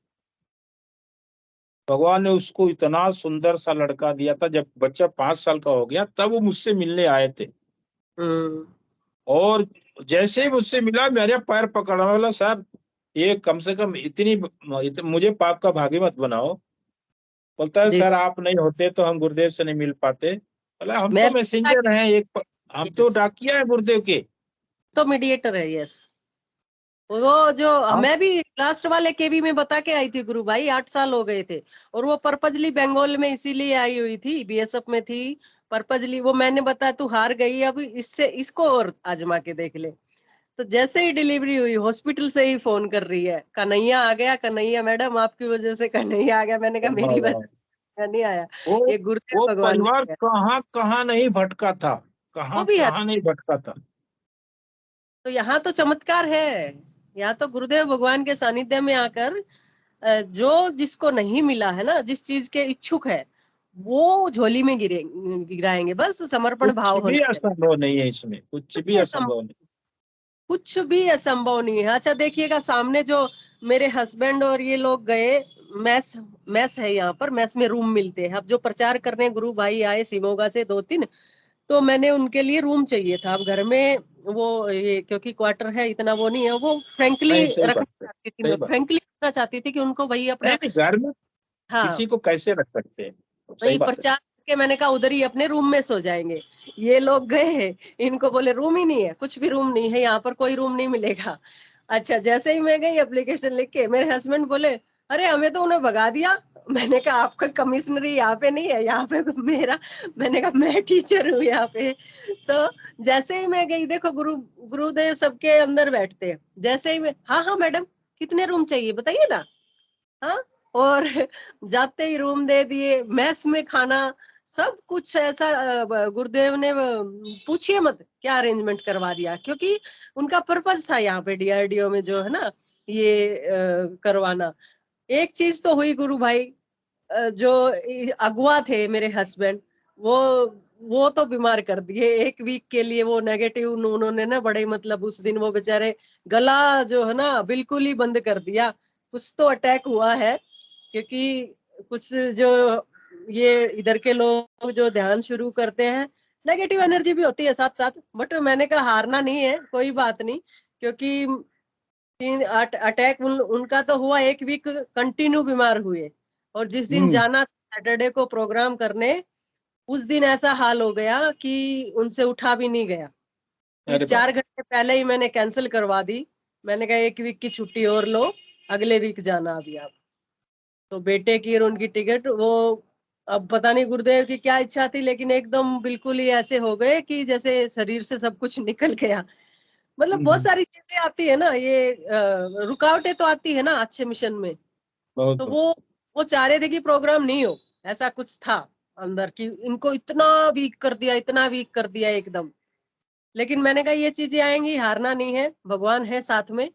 भगवान ने उसको इतना सुंदर सा लड़का दिया था, जब बच्चा 5 साल का हो गया तब वो मुझसे मिलने आए थे। हम्म। और जैसे ही मुझसे मिला, मेरे पैर पकड़ा, बोला सर ये कम से कम मुझे पाप का भागी मत बनाओ। बोलता है जी। सर आप नहीं होते तो हम गुरुदेव से नहीं मिल पाते। बोला हम तो मैं मैसेंजर हैं, हम तो यस, डाकिया है गुरुदेव के। तो मीडिएटर है। यस, वो जो हम मैं भी लास्ट वाले केवी में बता के आई थी गुरु भाई, 8 साल हो गए थे। और वो पर्पजली बंगाल में इसीलिए आई हुई थी, बीएसएफ में थी पर्पजली। वो मैंने बताया तू हार गई, अब इससे इसको और आजमा के देख ले। तो जैसे ही डिलीवरी हुई, हॉस्पिटल से ही फोन कर रही है, कन्हैया आ गया, कन्हैया मैडम आपकी वजह से कन्हैया आ गया। मैंने कहा मेरी वजह से नहीं आया, वो ये गुरुदेव वो भगवान ने परिवार किया। कहाँ कहाँ नहीं भटका था, वो कहाँ भी है। कहाँ नहीं भटका था। तो यहाँ तो चमत्कार है, यहाँ तो गुरुदेव भगवान के सानिध्य में आकर जो जिसको नहीं मिला है ना, जिस चीज के इच्छुक है, वो झोली में गिराएंगे। बस समर्पण कुछ भाव भी होना चाहिए। असंभव नहीं है इसमें, कुछ कुछ भी भी असंभव नहीं। कुछ भी असंभव नहीं है। अच्छा देखिएगा, सामने जो मेरे हस्बैंड और ये लोग गए, मैस मैस है यहाँ पर, मैस में रूम मिलते हैं। अब जो प्रचार करने गुरु भाई आए शिमोगा से 2-3, तो मैंने उनके लिए रूम चाहिए था। अब घर में वो ये क्योंकि क्वार्टर है, इतना वो नहीं है, वो फ्रेंकली नहीं सही रखना बात है, चाहती थी, सही मैं बात। फ्रेंकली रखना चाहती थी कि उनको वही नहीं अपना। नहीं, घर में हाँ, किसी को कैसे रख सकते हैं, सही वही बात है। प्रचार करके मैंने कहा उधर ही अपने रूम में सो जाएंगे। ये लोग गए, इनको बोले रूम ही नहीं है, कुछ भी रूम नहीं है यहाँ पर, कोई रूम नहीं मिलेगा। अच्छा, जैसे ही मैं गई एप्लीकेशन लिख के, मेरे हस्बैंड बोले अरे हमें तो उन्हें भगा दिया। मैंने कहा आपका कमिश्नरी यहाँ पे नहीं है, यहाँ पे मेरा, मैंने कहा मैं टीचर हूँ यहाँ पे। तो जैसे ही मैं गई, देखो गुरुदेव सबके अंदर बैठते हैं। जैसे ही मैं, हाँ हाँ मैडम कितने रूम चाहिए बताइए ना। हाँ, और जाते ही रूम दे दिए, मेस में खाना, सब कुछ ऐसा। गुरुदेव ने पूछिए मत क्या अरेंजमेंट करवा दिया, क्योंकि उनका पर्पज था यहाँ पे डीआरडीओ में जो है ना ये करवाना। एक चीज तो हुई गुरु भाई, जो अगुआ थे मेरे हस्बैंड, वो वो तो बीमार कर दिए। एक वीक के लिए वो नेगेटिव उन्होंने ना, बड़े मतलब उस दिन वो बेचारे गला जो है ना बिल्कुल ही बंद कर दिया। कुछ तो अटैक हुआ है, क्योंकि कुछ जो ये इधर के लोग जो ध्यान शुरू करते हैं, नेगेटिव एनर्जी भी होती है साथ साथ। बट मैंने कहा हारना नहीं है, कोई बात नहीं, क्योंकि अटैक उनका तो हुआ, एक वीक कंटिन्यू बीमार हुए। और जिस दिन हम्म। जाना सैटरडे को प्रोग्राम करने, उस दिन ऐसा हाल हो गया कि उनसे उठा भी नहीं गया। फिर अरे बाप 4 घंटे पहले ही मैंने कैंसिल करवा दी। मैंने कहा 1 वीक की छुट्टी और लो, अगले वीक जाना अभी आप। तो बेटे की और उनकी टिकट वो अब पता नहीं गुरुदेव की क्या इच्छा थी, लेकिन एकदम बिल्कुल ही ऐसे हो गए कि जैसे शरीर से सब कुछ निकल गया। मतलब बहुत सारी चीजें आती है ना, ये रुकावटें तो आती है ना अच्छे मिशन में। बहुत तो वो चाह रहे थे कि प्रोग्राम नहीं हो, ऐसा कुछ था अंदर कि इनको इतना वीक कर दिया, इतना वीक कर दिया एकदम। लेकिन मैंने कहा ये चीजें आएंगी, हारना नहीं है, भगवान है साथ में।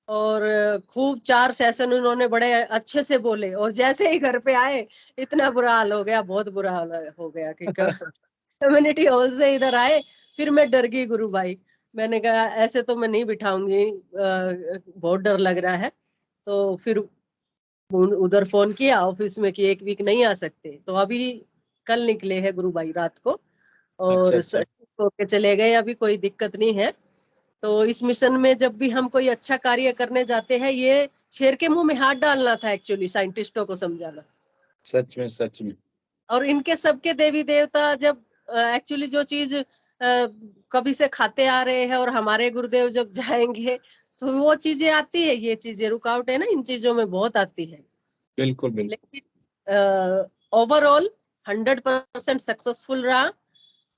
और खूब 4 सेशन उन्होंने बड़े अच्छे से बोले, और जैसे ही घर पे आए इतना बुरा हाल हो गया, बहुत बुरा हाल हो गया कि कम्युनिटी हॉल से इधर आए। फिर मैं डर गई गुरु भाई, मैंने कहा ऐसे तो मैं नहीं बिठाऊंगी, बहुत डर लग रहा है। तो फिर उधर फोन किया ऑफिस में कि 1 वीक नहीं आ सकते, तो अभी कल निकले हैं गुरु भाई रात को, अच्छा और अच्छा। होके चले गए, अभी कोई दिक्कत नहीं है। तो इस मिशन में जब भी हम कोई अच्छा कार्य करने जाते हैं, ये शेर के मुंह में हाथ डालना था एक्चुअली, साइंटिस्टों को समझाना। सच में सच में। और इनके सबके देवी देवता जब एक्चुअली जो चीज कभी से खाते आ रहे हैं, और हमारे गुरुदेव जब जाएंगे तो वो चीजें आती है, ये चीजें रुकावट है ना इन चीजों में बहुत आती है। बिल्कुल बिल्कुल। लेकिन ओवरऑल 100% सक्सेसफुल रहा,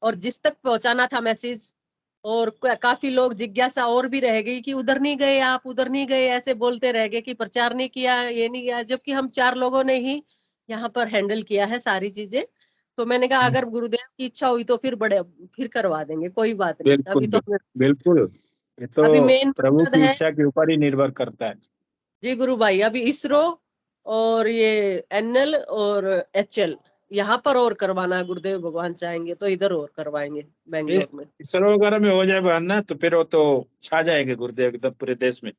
और जिस तक पहुंचाना था मैसेज। और काफी लोग जिज्ञासा और भी रह गई कि उधर नहीं गए आप, उधर नहीं गए, ऐसे बोलते रह गए कि प्रचार नहीं किया, ये नहीं किया, जबकि हम 4 लोगों ने ही यहाँ पर हैंडल किया है सारी चीजें। तो मैंने कहा अगर गुरुदेव की इच्छा हुई तो फिर करवा देंगे, कोई बात नहीं। बिल्कुल अभी तो बिल्कुल। ये तो अभी मेन प्रभु मकसद की है। इच्छा के ऊपर ही निर्भर करता है। जी गुरु भाई, अभी इसरो और ये एनएल और एचएल यहाँ पर और करवाना है, गुरुदेव भगवान चाहेंगे तो इधर और करवाएंगे बेंगलोर में। इसरो वगैरह में हो जाए बहाना तो फिर वो तो छा जाएंगे गुरुदेव एकदम पूरे देश में।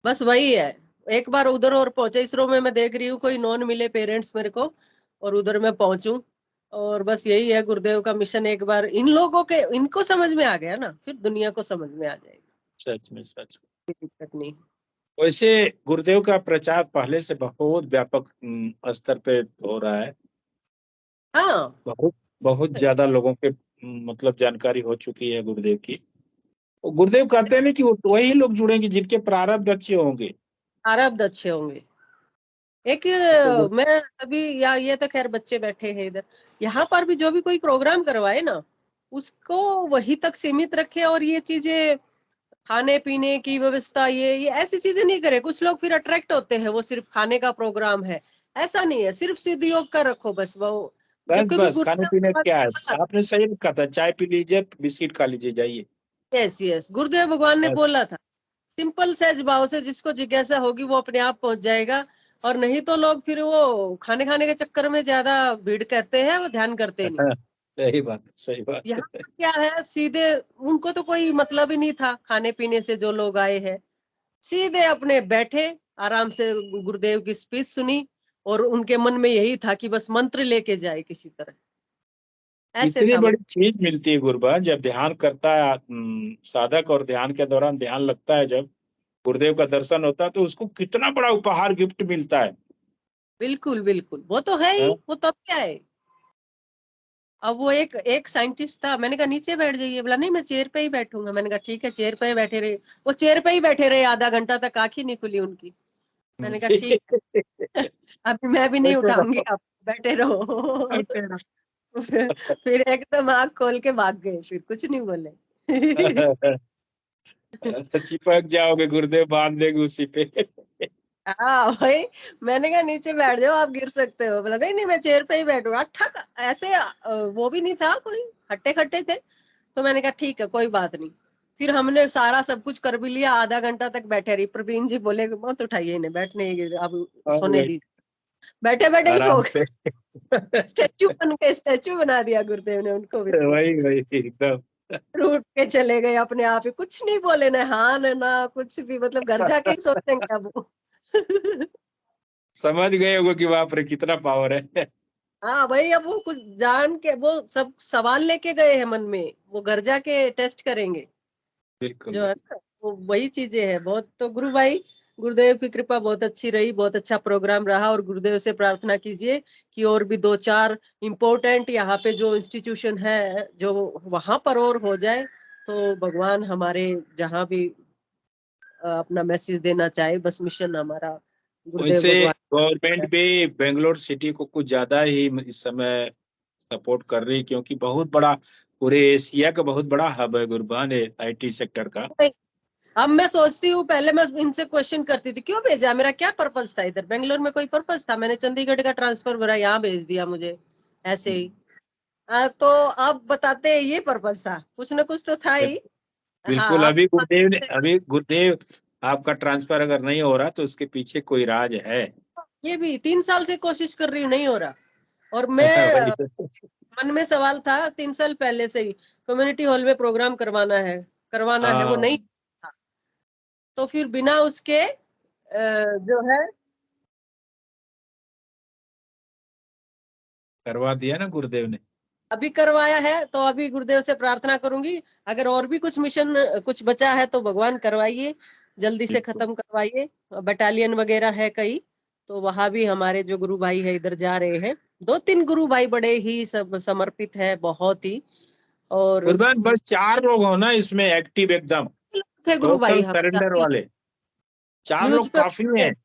बस वही है, एक बार उधर और पहुंचे। इसरो में मैं देख रही हूँ कोई नॉन मिले पेरेंट्स मेरे को, और उधर मैं पहुंचूं। और बस यही है गुरुदेव का मिशन, एक बार इन लोगों के इनको समझ में आ गया ना, फिर दुनिया को समझ में आ जाएगी, सच में सच में। कोई दिक्कत नहीं। वैसे गुरुदेव का प्रचार पहले से बहुत व्यापक स्तर पे हो रहा है। हाँ, बहुत बहुत ज्यादा लोगों के मतलब जानकारी हो चुकी है गुरुदेव की। और गुरुदेव कहते हैं ना कि वो वही लोग जुड़ेंगे जिनके प्रारब्ध अच्छे होंगे। आरब्ध अच्छे होंगे। एक तो मैं अभी, या ये तो खैर बच्चे बैठे हैं इधर, यहाँ पर भी जो भी कोई प्रोग्राम करवाए ना, उसको वही तक सीमित रखे, और ये चीजें खाने पीने की व्यवस्था, ये ऐसी चीजें नहीं करे। कुछ लोग फिर अट्रैक्ट होते हैं, वो सिर्फ खाने का प्रोग्राम है, ऐसा नहीं है। सिर्फ सिद्ध योग का रखो बस वो, बस क्योंकि बस खाने पीने गुरुदेव क्या है, भगवान, आपने सही कहा था, चाय पी लीजिए बिस्किट खा लीजिए जाइए। यस यस, गुरुदेव भगवान ने बस। बोला था सिंपल सहज भाव से जिसको जिज्ञासा होगी वो अपने आप पहुंच जाएगा। और नहीं तो लोग फिर वो खाने खाने के चक्कर में ज्यादा भीड़ करते हैं, वो ध्यान करते नहीं। सही बात सही बात। यहाँ पर क्या है, सीधे उनको तो कोई मतलब ही नहीं था खाने पीने से, जो लोग आए हैं सीधे अपने बैठे, आराम से गुरुदेव की स्पीच सुनी, और उनके मन में यही था कि बस मंत्र लेके जाए किसी तरह, ऐसे इतनी था बड़ी चीज मिलती है गुरुबा, जब ध्यान करता है साधक और ध्यान के दौरान ध्यान लगता है, जब गुरुदेव का दर्शन होता है तो उसको कितना बड़ा उपहार गिफ्ट मिलता है। बिल्कुल बिल्कुल, वो तो है ही, हाँ? वो तब क्या है। अब वो एक साइंटिस्ट था, मैंने कहा नीचे बैठ जाइए, बोला नहीं मैं चेयर पे ही बैठूंगा। मैंने कहा ठीक है, चेयर पे ही बैठे रहे। वो चेयर पे ही बैठे रहे आधा घंटा तक, आंख ही नहीं खुली उनकी। मैंने कहा ठीक है, अभी मैं भी नहीं उठाऊंगी, आप बैठे रहो। फिर एकदम आंख खोल के भाग गए, फिर कुछ नहीं बोले। चिपक जाओगे, गुरुदेव बांध देंगे उसी पे। हाँ भाई, मैंने कहा नीचे बैठ जाओ, आप गिर सकते हो। बोला नहीं नहीं मैं चेयर पे ही बैठूंगा। ठक ऐसे वो भी नहीं था कोई, हट्टे खट्टे थे। तो मैंने कहा ठीक है, कोई बात नहीं। फिर हमने सारा सब कुछ कर भी लिया, आधा घंटा तक बैठे रही। प्रवीण जी बोले मत उठाइए इन्हें, बैठने ही, अब और सोने वही, दीजिए। बैठे बैठे ही सो आराम गए। से। स्टैचू बना दिया गुरुदेव ने उनको बिल्कुल। वही वही एकदम। फिर उठ के चले गए अपने आप ही, कुछ नहीं बोले, ना हाँ ना कुछ भी, मतलब घर जाके ही सोचेंगे अब वो। समझ गए होगे कि बाप रे कितना पावर है। हाँ भाई, अब वो कुछ जान के वो सब सवाल लेके गए हैं मन में, वो घर जाके टेस्ट करेंगे, बिल्कुल जो है बिल्कुल। ना, वो वही चीजें हैं बहुत। तो गुरु भाई, गुरुदेव की कृपा बहुत अच्छी रही, बहुत अच्छा प्रोग्राम रहा। और गुरुदेव से प्रार्थना कीजिए कि और भी 2-4 इम्पोर्टेंट यहाँ पे जो इंस्टीट्यूशन है, जो वहां पर और हो जाए, तो भगवान हमारे जहाँ भी अपना मैसेज देना चाहे, बस मिशन हमारा गुरुदेव वैसे भगवान। गवर्नमेंट भी बेंगलोर सिटी को कुछ ज्यादा ही इस समय सपोर्ट कर रही है, क्योंकि बहुत बड़ा, पूरे एशिया का बहुत बड़ा हब है गुरुबान आईटी सेक्टर का। अब मैं सोचती हूँ, पहले मैं इनसे क्वेश्चन करती थी क्यों भेजा, मेरा क्या पर्पस था इधर, बेंगलोर में कोई पर्पस था, मैंने चंडीगढ़ का ट्रांसफर भरा, यहाँ भेज दिया मुझे ऐसे ही। तो अब बताते हैं ये पर्पस था, कुछ ना कुछ तो था ही। बिल्कुल। हाँ, अभी गुरुदेव आपका ट्रांसफर अगर नहीं हो रहा तो उसके पीछे कोई राज है। ये भी 3 साल से कोशिश कर रही हूँ, नहीं हो रहा। और मैं वही तो। मन में सवाल था 3 साल पहले से ही, कम्युनिटी हॉल में प्रोग्राम करवाना है वो नहीं था। तो फिर बिना उसके जो है करवा दिया ना गुरुदेव ने। अभी करवाया है, तो अभी गुरुदेव से प्रार्थना करूंगी, अगर और भी कुछ मिशन कुछ बचा है तो भगवान करवाइए, जल्दी से बिल्कुल। खत्म करवाइए। बटालियन वगैरह है कई, तो वहां भी हमारे जो गुरु भाई है इधर जा रहे हैं, 2-3 गुरु भाई बड़े ही सब समर्पित है बहुत ही। और गुरुबान बस 4 लोग हो ना इसमें एक्टिव एकदम, थे गुरु भाई टोटल हम सरेंडर वाले 4 लोग काफी न्यूज़पेपर। हैं।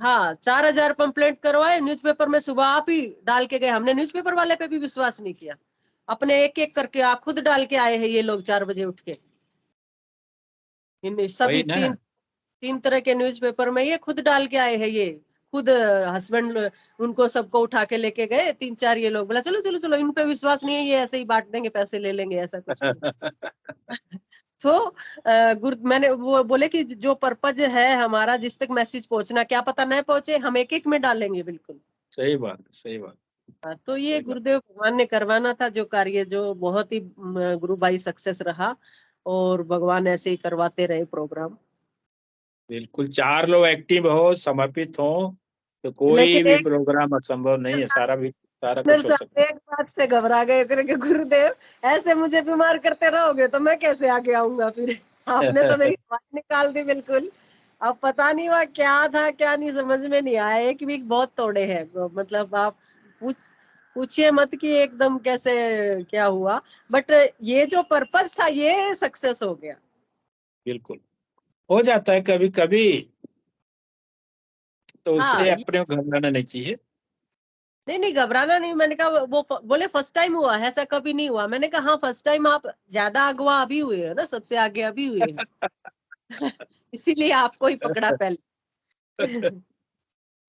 हाँ, 4,000 पंपलेट करवाए न्यूज़पेपर में, सुबह आप ही डाल के गए, हमने न्यूज़पेपर वाले पे भी विश्वास नहीं किया, अपने एक एक करके आप खुद डाल के आए हैं ये लोग 4 बजे उठ के। इन सभी वही ना। तीन तीन तरह के न्यूज़पेपर में ये खुद डाल के आए हैं, ये खुद हस्बैंड उनको सबको उठा के लेके गए 3-4 ये लोग, बोला चलो चलो चलो, इन पे विश्वास नहीं है, ये ऐसे ही बांट देंगे, पैसे ले लेंगे, ऐसा कुछ नहीं। तो मैंने वो बोले कि जो पर्पज है हमारा, जिस तक मैसेज पहुंचना, क्या पता नहीं पहुंचे, हम एक एक में डालेंगे बिल्कुल। सही बात, सही बात। तो ये सही बात। गुरुदेव भगवान ने करवाना था जो कार्य, जो बहुत ही गुरु भाई सक्सेस रहा, और भगवान ऐसे ही करवाते रहे प्रोग्राम। बिल्कुल, 4 लोग एक्टिव हो, समर्पित हो, तो कोई लेकिन भी एक प्रोग्राम असंभव नहीं है, सारा मेरे कुछ हो साथ सकता एक बात से घबरा गए, करके गुरुदेव ऐसे मुझे बीमार करते रहोगे तो मैं कैसे आगे आऊंगा फिर। आपने तो मेरी आवाज निकाल दी बिल्कुल। अब पता नहीं हुआ क्या था क्या नहीं, समझ में नहीं आया। एक वीक बहुत तोड़े हैं, मतलब आप पूछ पूछिए मत कि एकदम कैसे क्या हुआ, बट ये जो पर्पस था ये सक्सेस हो गया। बिल्कुल हो जाता है कभी कभी, तो हाँ, उससे अपने को घबराना नहीं चाहिए। नहीं नहीं घबराना नहीं, मैंने कहा वो बोले फर्स्ट टाइम हुआ है, ऐसा कभी नहीं हुआ। मैंने कहा हाँ फर्स्ट टाइम, आप ज्यादा अगवा अभी हुए हो ना, सबसे आगे अभी हुए हो। इसीलिए आपको ही पकड़ा पहले।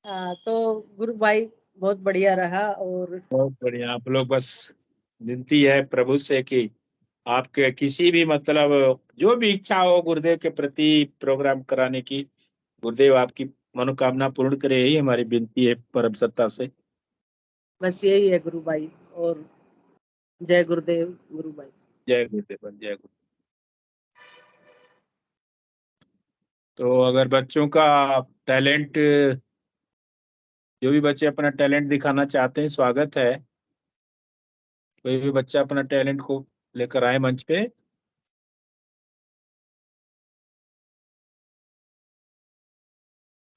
हाँ, तो गुरु भाई बहुत बढ़िया रहा। और बहुत बढ़िया। आप लोग बस, विनती है प्रभु से कि आपके किसी भी मतलब जो भी इच्छा हो गुरुदेव के प्रति प्रोग्राम कराने की, गुरुदेव आपकी मनोकामना पूर्ण करे, यही हमारी विनती है परम सत्ता से। बस यही है गुरु भाई। और जय गुरुदेव गुरु भाई। जय गुरुदेव, जय गुरु। तो अगर बच्चों का टैलेंट, जो भी बच्चे अपना टैलेंट दिखाना चाहते हैं, स्वागत है। कोई भी बच्चा अपना टैलेंट को लेकर आए मंच पे।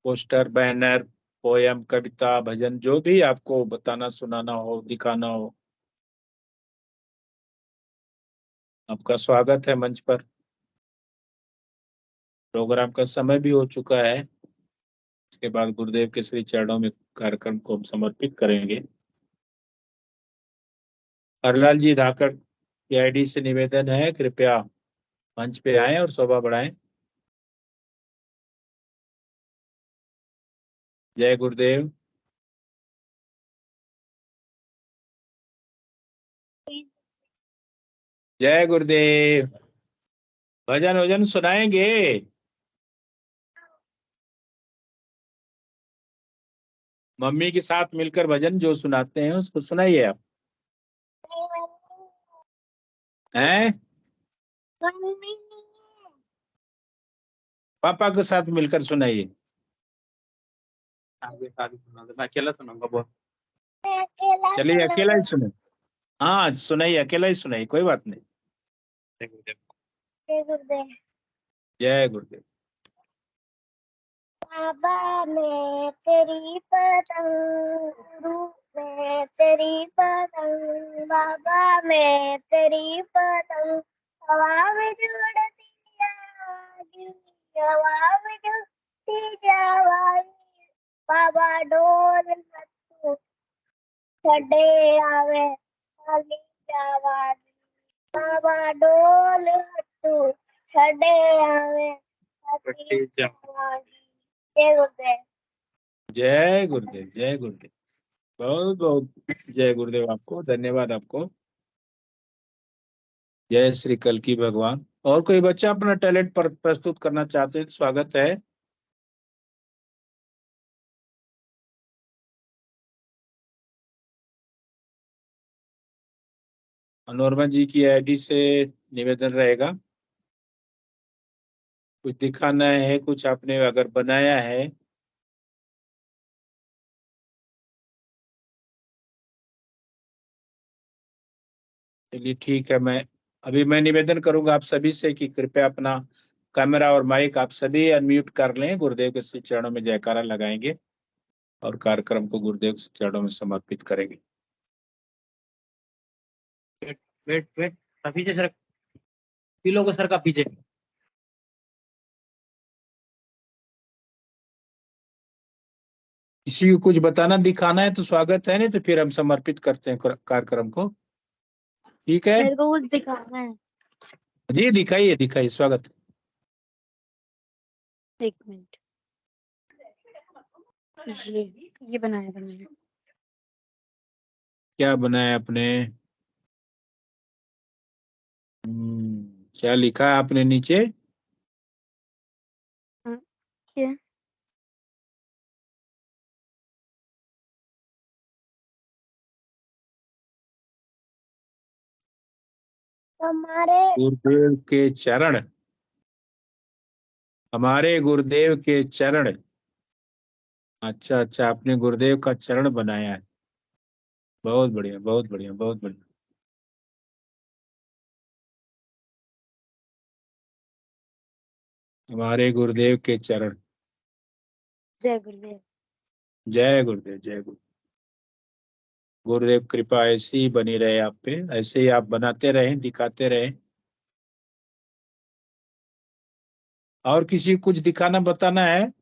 पोस्टर, बैनर, पोयम, कविता, भजन, जो भी आपको बताना, सुनाना हो, दिखाना हो, आपका स्वागत है मंच पर। प्रोग्राम का समय भी हो चुका है, इसके बाद गुरुदेव के श्री चरणों में कार्यक्रम को हम समर्पित करेंगे। हरलाल जी धाकड़ की आईडी से निवेदन है, कृपया मंच पे आए और शोभा बढ़ाएं। जय गुरुदेव। जय गुरुदेव। भजन वजन सुनाएंगे। मम्मी के साथ मिलकर भजन जो सुनाते हैं उसको सुनाइए आप। हैं? पापा के साथ मिलकर सुनाइए। मैं अकेला सुनाऊंगा, बहुत। चलिए अकेला ही सुने। हाँ सुनाइए, अकेला ही सुनाइए, कोई बात नहीं। जय गुरुदेव। जय गुरुदेव। जय गुरुदेव। बाबा मैं तेरी पतंग, गुरु मैं तेरी पतंग, बाबा मैं तेरी पतंग, हवा में उड़ती जाऊंगी, हवा में उड़ती जाऊंगी, बाबा डोल हट्टू छड़े आवे खाली जावानी बाबा डोल हट्टू छड़े आवे खाली जावानी। जय गुरुदेव। जय गुरुदेव, जय गुरुदेव। बहुत बहुत जय गुरुदेव आपको, धन्यवाद आपको। जय श्री कल्की भगवान। और कोई बच्चा अपना टैलेंट पर प्रस्तुत करना चाहते हैं, स्वागत है। मनोरमा जी की आईडी से निवेदन रहेगा, कुछ दिखाना है, कुछ आपने अगर बनाया है। चलिए ठीक है, मैं निवेदन करूंगा आप सभी से कि कृपया अपना कैमरा और माइक आप सभी अनम्यूट कर लें। गुरुदेव के श्री चरणों में जयकारा लगाएंगे और कार्यक्रम को गुरुदेव के चरणों में समर्पित करेंगे। वेट पीछे सर, पीलो को सर का पीछे। किसी को कुछ बताना दिखाना है तो स्वागत है, नहीं तो फिर हम समर्पित करते हैं कार्यक्रम को। ठीक है, मेरे को कुछ दिखाना है। जी दिखाइए दिखाइए, स्वागत। एक मिनट, ये बनाया था मैंने। क्या बनाया आपने? क्या लिखा है आपने नीचे? क्या? हमारे गुरुदेव के चरण, हमारे गुरुदेव के चरण। अच्छा अच्छा, आपने गुरुदेव का चरण बनाया है। बहुत बढ़िया, बहुत बढ़िया, बहुत बढ़िया। हमारे गुरुदेव के चरण। जय गुरुदेव। जय गुरुदेव, जय गुरु। गुरुदेव कृपा ऐसी ही बनी रहे आप पे, ऐसे ही आप बनाते रहें, दिखाते रहें। और किसी को कुछ दिखाना बताना है?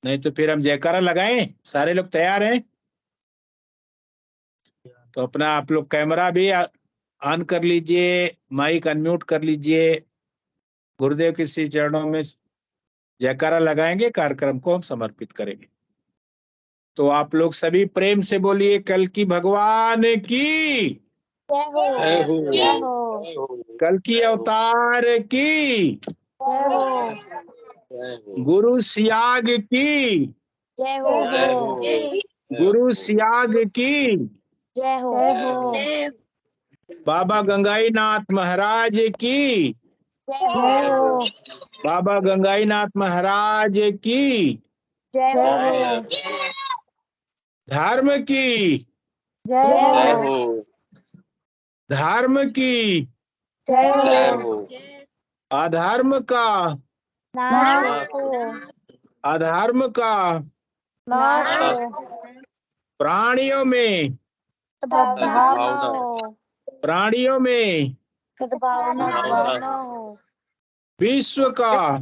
नहीं तो फिर हम जयकारा लगाएं। सारे लोग तैयार हैं? तो अपना आप लोग कैमरा भी ऑन कर लीजिए, माइक अनम्यूट कर लीजिए। गुरुदेव के श्री चरणों में जयकारा लगाएंगे, कार्यक्रम को हम समर्पित करेंगे। तो आप लोग सभी प्रेम से बोलिए, कल की भगवान की, जय हो। कल की अवतार की, गुरु सियाग की, जय हो। गुरु सियाग की, जय हो। बाबा गंगाई नाथ महाराज की, जय हो। बाबा गंगाई नाथ महाराज की, जय हो। धर्म की, जय हो। धर्म की, जय हो। अधर्म का, नाश हो। अधर्म का, नाश हो। प्राणियों में, सद्भावना हो। प्राणियों में, सद्भावना हो। विश्व का,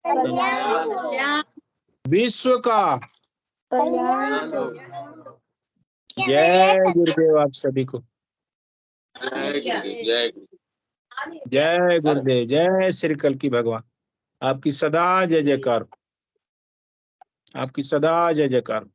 कल्याण हो। विश्व का। कल्याण हो। जय गुरुदेव आप सभी को। जय गुरुदेव, जय श्री कल की भगवान। आपकी सदा जय जयकार, आपकी सदा जय जयकार।